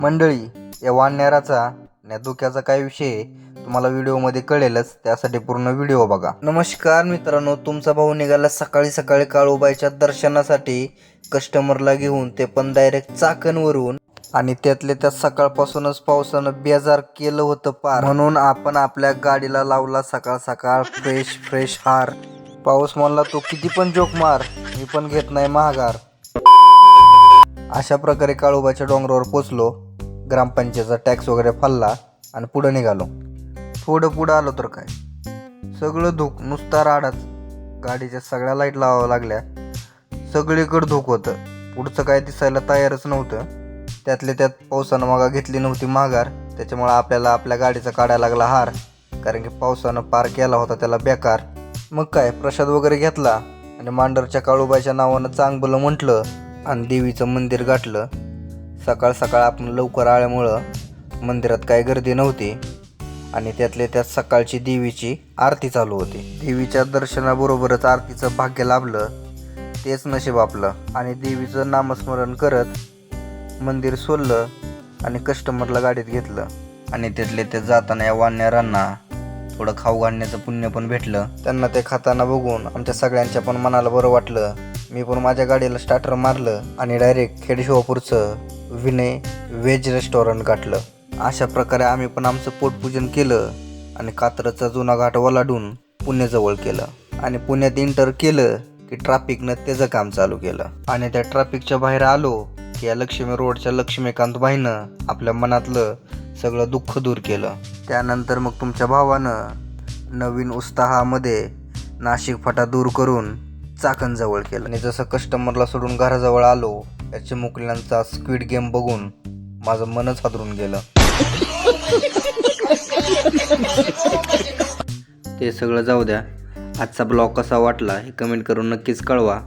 मंडळी, या वानराचा या धुक्याचा काय विषय आहे तुम्हाला व्हिडिओमध्ये कळेलच, त्यासाठी पूर्ण व्हिडिओ बघा. नमस्कार मित्रांनो, तुमचा भाऊ निघाला सकाळी सकाळी काळूबाईच्या दर्शनासाठी कस्टमरला घेऊन, ते पण डायरेक्ट चाकणवरून. आणि त्यातले त्यात सकाळपासूनच पावसानं बेजार केलं होतं पार, म्हणून आपण आपल्या गाडीला लावला सकाळ सकाळ फ्रेश हार. पाऊस म्हणला तू किती पण जोक मार, मी पण घेत नाही महागार. अशा प्रकारे काळूबाईच्या डोंगरावर पोचलो. ग्रामपंचायतचा टॅक्स वगैरे फालला आणि पुढे निघालो. थोडं पुढं आलो तर काय सगळं धूक, नुसता राडाच. गाडीच्या सगळ्या लाईट लावाव्या लागल्या, सगळीकडं धूक होतं. पुढचं काय दिसायला तयारच नव्हतं. त्यातले त्यात पावसानं मागा घेतली नव्हती माघार, त्याच्यामुळं आपल्याला आपल्या गाडीचा काढायला लागला हार, कारण की पावसानं पार केला होता त्याला बेकार. मग काय प्रसाद वगैरे घेतला आणि मांडरच्या काळूबाईच्या नावानं चांगलं म्हटलं आणि देवीचं मंदिर गाठलं. सकाळ सकाळ आपण लवकर आल्यामुळं मंदिरात काही गर्दी नव्हती आणि त्यातले त्यात सकाळची देवीची आरती चालू होती. देवीच्या दर्शनाबरोबरच आरतीचं भाग्य लाभलं, तेच नशीब आपलं. आणि देवीचं नामस्मरण करत मंदिर सोडलं आणि कस्टमरला गाडीत घेतलं. आणि त्यातले ते जाताना या वानरांना थोडं खाऊ घालण्याचं पुण्य पण भेटलं. त्यांना ते खाताना बघून आमच्या सगळ्यांच्या पण मनाला बरं वाटलं. मी पण माझ्या गाडीला स्टार्टर मारलं आणि डायरेक्ट खेडशिवापूरचं विनय व्हेज रेस्टॉरंट गाठलं. अशा प्रकारे आम्ही पण आमचं पोटपूजन केलं आणि कात्रजचा जुना घाट ओलांडून पुण्याजवळ केलं. आणि पुण्यात एंटर केलं की ट्रॅफिकनं त्याचं काम चालू केलं. आणि त्या ट्रॅफिकच्या बाहेर आलो की या लक्ष्मी रोडच्या लक्ष्मीकांत बाईनं आपल्या मनातलं सगळं दुःख दूर केलं. त्यानंतर मग तुमच्या भावानं नवीन उत्साहामध्ये नाशिक फाटा दूर करून चाकणजवळ केलं. आणि जसं कस्टमरला सोडून घराजवळ आलो, या चिमुकल्यांचा स्क्विड गेम बघून माझं मनच हादरून गेलं. ते सगळं जाऊ द्या, आजचा ब्लॉग कसा वाटला हे कमेंट करून नक्कीच कळवा.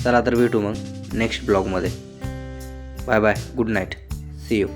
चला तर भेटू मग नेक्स्ट ब्लॉगमध्ये. Bye bye, good night, see you.